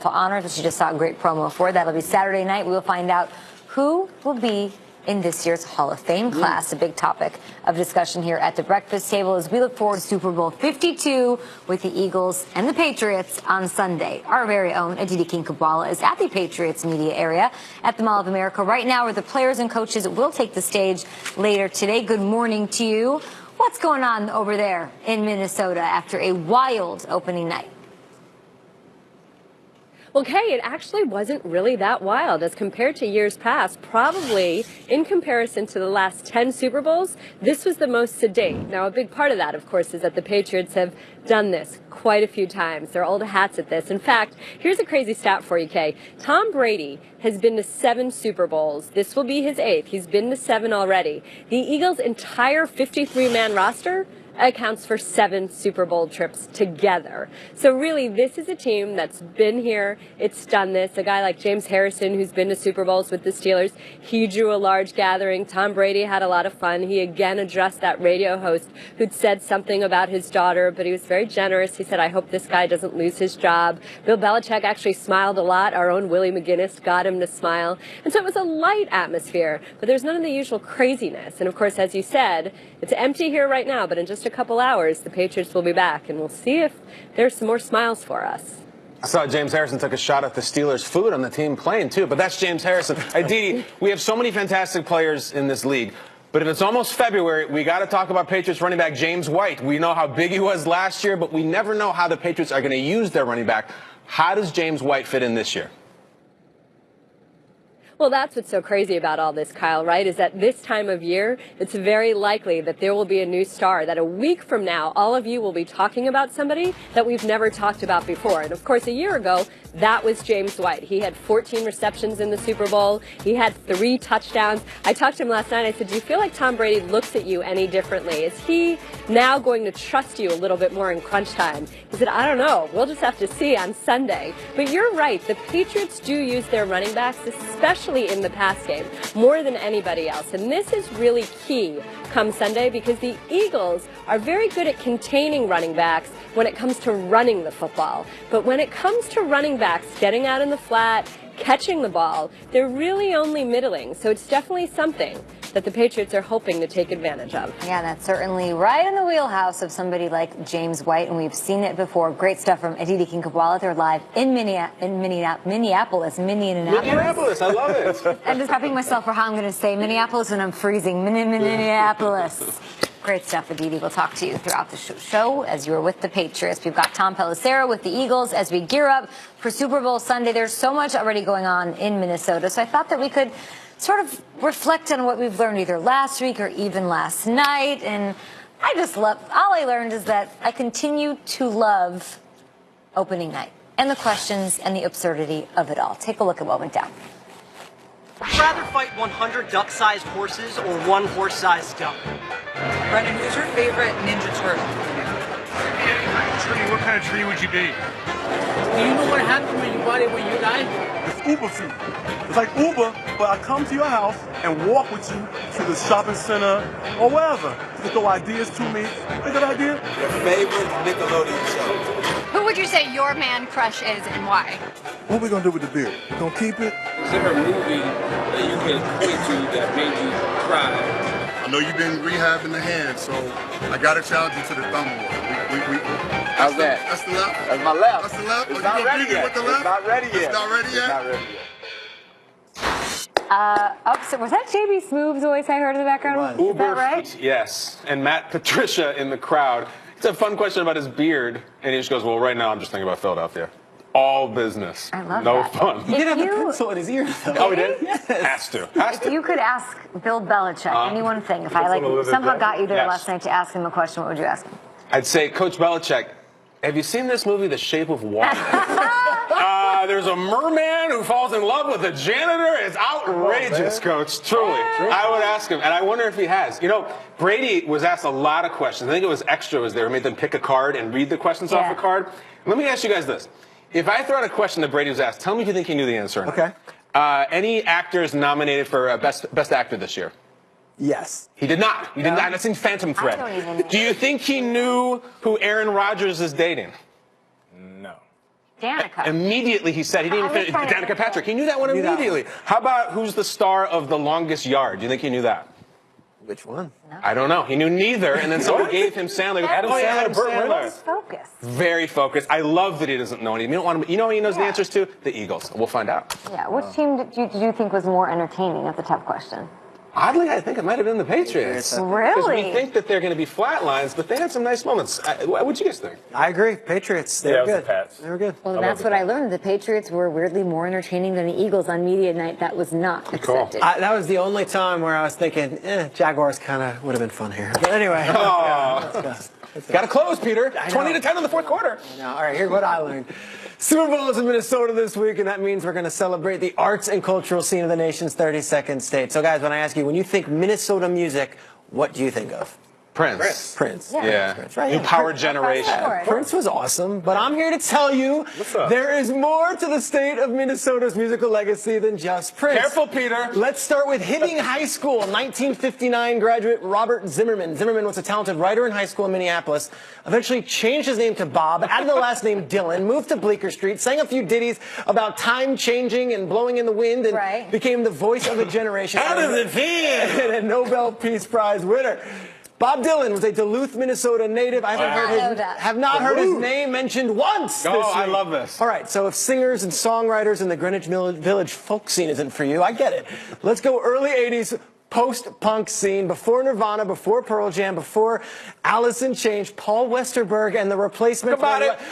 Respectful Honors, which you just saw a great promo for. That'll be Saturday night. We will find out who will be in this year's Hall of Fame class, a big topic of discussion here at the breakfast table as we look forward to Super Bowl 52 with the Eagles and the Patriots on Sunday. Our very own Aditi Kinkhabwala is at the Patriots media area at the Mall of America right now, where the players and coaches will take the stage later today. Good morning to you. What's going on over there in Minnesota after a wild opening night? Well, Kay, it actually wasn't really that wild as compared to years past. Probably, in comparison to the last 10 Super Bowls, this was the most sedate. Now, a big part of that, of course, is that the Patriots have done this quite a few times. They're old hats at this. In fact, here's a crazy stat for you, Kay. Tom Brady has been to 7 Super Bowls. This will be his 8th. He's been to 7 already. The Eagles' entire 53-man roster accounts for 7 Super Bowl trips together. So really, this is a team that's been here. It's done this. A guy like James Harrison, who's been to Super Bowls with the Steelers, he drew a large gathering. Tom Brady had a lot of fun. He again addressed that radio host who'd said something about his daughter, but he was very generous. He said, I hope this guy doesn't lose his job. Bill Belichick actually smiled a lot. Our own Willie McGinnis got him to smile. And so it was a light atmosphere, but there's none of the usual craziness. And of course, as you said, it's empty here right now, but in just a couple hours, the Patriots will be back, and we'll see if there's some more smiles for us. I saw James Harrison took a shot at the Steelers' food on the team plane, too, but that's James Harrison. Aditi, we have so many fantastic players in this league, but if it's almost February, we got to talk about Patriots running back James White. We know how big he was last year, but we never know how the Patriots are going to use their running back. How does James White fit in this year? Well, that's what's so crazy about all this, Kyle, right, is that this time of year, it's very likely that there will be a new star, that a week from now, all of you will be talking about somebody that we've never talked about before. And, of course, a year ago, that was James White. He had 14 receptions in the Super Bowl. He had 3 touchdowns. I talked to him last night. I said, do you feel like Tom Brady looks at you any differently? Is he now going to trust you a little bit more in crunch time? He said, I don't know. We'll just have to see on Sunday. But you're right. The Patriots do use their running backs, especially in the pass game, more than anybody else. And this is really key come Sunday because the Eagles are very good at containing running backs when it comes to running the football. But when it comes to running backs getting out in the flat, catching the ball, they're really only middling. So it's definitely something that the Patriots are hoping to take advantage of. Yeah, that's certainly right in the wheelhouse of somebody like James White, and we've seen it before. Great stuff from Aditi Kinkhabwala. They're live in Minneapolis. Minneapolis, I love it. I'm just prepping myself for how I'm going to say Minneapolis when I'm freezing. Minneapolis. Great stuff, Aditi. We'll talk to you throughout the show as you are with the Patriots. We've got Tom Pelissero with the Eagles as we gear up for Super Bowl Sunday. There's so much already going on in Minnesota, so I thought that we could sort of reflect on what we've learned either last week or even last night. And I just love, all I learned is that I continue to love opening night and the questions and the absurdity of it all. Take a look at what went down. Would you rather fight 100 duck-sized horses or 1 horse-sized duck? Brendan, who's your favorite Ninja Turtle? Tree, what kind of tree would you be? Do you know what happens when you body when you die? It's Uber food. It's like Uber, but I come to your house and walk with you to the shopping center or wherever. You throw ideas to me. Think of an idea? Your favorite Nickelodeon show? Who would you say your man crush is and why? What are we going to do with the beard? We going to keep it? Is there a movie that you can point to that made you cry? I know you've been rehabbing the hand, so I got to challenge you to the thumb war. How's that? That's the left. That's my left. That's the left. It's not ready yet. With the left? It's not ready yet. It's not ready yet? It's not ready yet. So was that JB Smoob's voice I heard in the background? Is that right? Yes, and Matt Patricia in the crowd. It's a fun question about his beard, and he just goes, well, right now I'm just thinking about Philadelphia. All business. I love no that. fun. He did have the pencil in his ear, though. Oh, he did? Yes. Has to. Has If to. you could ask Bill Belichick any one thing, if I somehow got you there last night to ask him a question, what would you ask him? I'd say, Coach Belichick, have you seen this movie, The Shape of Water? There's a merman who falls in love with a janitor. It's outrageous, Coach. Truly. I would ask him, and I wonder if he has. You know, Brady was asked a lot of questions. I think it was Extra was there, made them pick a card and read the questions off the card. Let me ask you guys this. If I throw out a question that Brady was asked, tell me if you think he knew the answer or not. Okay. Any actors nominated for best actor this year? Yes. He did not. He did not. That's in Phantom Thread. I don't even know. Do you think he knew who Aaron Rodgers is dating? No. Danica. Immediately he said, he didn't even I was finish. trying to Danica Patrick. He knew that one Knew that immediately. How about who's the star of The Longest Yard? Do you think he knew that? Which one? I don't know. He knew neither, and then someone gave him Sandler. Adam Oh, yeah, Sandler, Adam Burt Sandler. Reynolds. Focus. Very focused. I love that he doesn't know anything. You don't want him, you know who he knows the answers to? The Eagles. We'll find out. Yeah. Which team did you think was more entertaining? That's a tough question. Oddly, I think it might have been the Patriots. Really? Because we think that they're going to be flat lines, but they had some nice moments. What'd you guys think? I agree. Patriots. They were good. They were good. Well, that's what I learned. The Patriots were weirdly more entertaining than the Eagles on media night. That was not accepted. That was the only time where I was thinking, Jaguars kind of would have been fun here. But anyway. Got to close, Peter. 20-10 in the fourth quarter. All right, here's what I learned. Super Bowl is in Minnesota this week, and that means we're going to celebrate the arts and cultural scene of the nation's 32nd state. So, guys, when I ask you, when you think Minnesota music, what do you think of? Prince. Yeah. Prince, right. New power generation. Prince was awesome, but I'm here to tell you there is more to the state of Minnesota's musical legacy than just Prince. Careful, Peter. Let's start with Hibbing High School. 1959 graduate Robert Zimmerman. Zimmerman was a talented writer in high school in Minneapolis. Eventually changed his name to Bob, added the last name Dylan, moved to Bleecker Street, sang a few ditties about time changing and blowing in the wind, and became the voice of a generation. How does it feel? And a Nobel Peace Prize winner. Bob Dylan was a Duluth, Minnesota native. I have not heard his name mentioned once this week. I love this. All right, so if singers and songwriters in the Greenwich Village folk scene isn't for you, I get it. Let's go early 80s post-punk scene, before Nirvana, before Pearl Jam, before Alice in Chains, Paul Westerberg and the Replacements.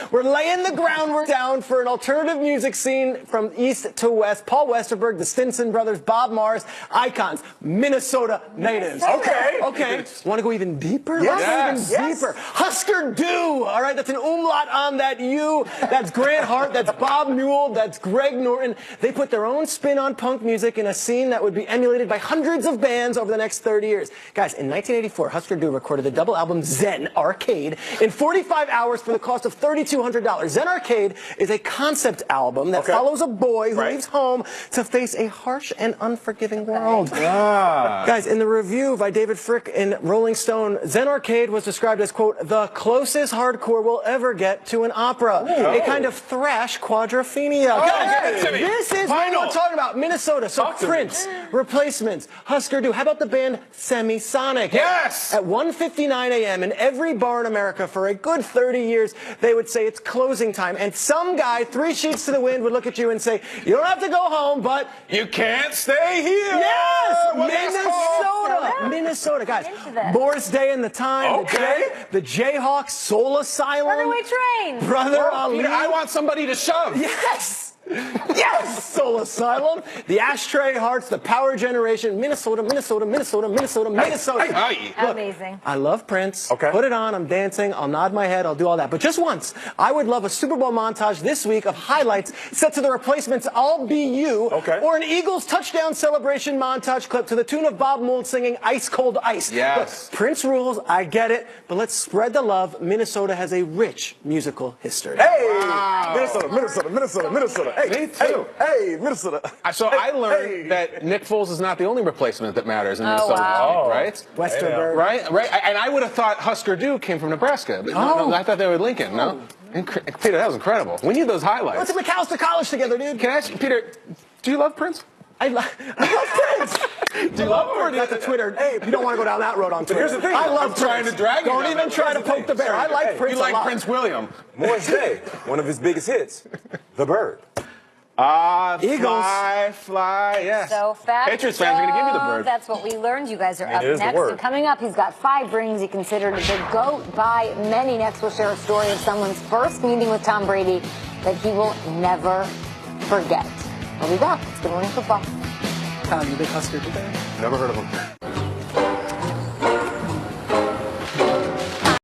We're laying the groundwork down for an alternative music scene from east to west. Paul Westerberg, the Stinson Brothers, Bob Mars, icons, Minnesota natives. Okay. Want to go even deeper? Yes. Even deeper. Husker Du. All right, that's an umlaut on that U. That's Grant Hart. That's Bob Newell. That's Greg Norton. They put their own spin on punk music in a scene that would be emulated by hundreds of bands over the next 30 years. Guys, in 1984, Husker Du recorded the double album Zen Arcade in 45 hours for the cost of $3,200. Zen Arcade is a concept album that follows a boy who leaves home to face a harsh and unforgiving world. Guys, in the review by David Frick in Rolling Stone, Zen Arcade was described as, quote, the closest hardcore will ever get to an opera. A kind of thrash quadrophenia. Guys, this is what we're talking about. Minnesota. So Prince, Replacements, Husker Du. How about the band Semisonic? Yes! At 1:59 a.m. in every bar in America for a good 30 years, they would say it's closing time. And some guy, 3 sheets to the wind, would look at you and say, you don't have to go home, but you can't stay here. Yes! Minnesota. Minnesota, guys. Morris Day and the Time. The Jayhawks, Soul Asylum. Runaway Train. Brother Ali. Peter, I want somebody to shove. Yes! Yes! Soul Asylum, the Ashtray Hearts, the Power Generation, Minnesota. Look, amazing. I love Prince. Put it on, I'm dancing, I'll nod my head, I'll do all that. But just once, I would love a Super Bowl montage this week of highlights set to the Replacements' I'll Be You, or an Eagles touchdown celebration montage clip to the tune of Bob Mould singing Ice Cold Ice. Yes. Look, Prince rules, I get it, but let's spread the love. Minnesota has a rich musical history. Minnesota. Me too. Hey, Minnesota. So I learned that Nick Foles is not the only replacement that matters in Minnesota, right? Westerberg. Right. And I would have thought Husker Du came from Nebraska. But no, I thought they were Lincoln. No? Peter, that was incredible. We need those highlights. Let's at McAllister College together, dude. Can I ask you, Peter, do you love Prince? I love Prince. Do you love him or not the Twitter? Hey, you don't want to go down that road on Twitter. Here's the thing. I love I'm trying Prince. to drag you Don't down even that try road. to poke the bear. I like Prince You like a lot. Prince William. Morris Day, one of his biggest hits, The Bird. Eagles. Fly, yes. So fast. Patriots fans are going to give you the bird. That's what we learned. You guys are up it is the next. word. And coming up, he's got 5 rings. He considered the GOAT by many. Next, we'll share a story of someone's first meeting with Tom Brady that he will never forget. We'll be back. It's Good Morning Football. Kyle, you a big Husker today? Never heard of him.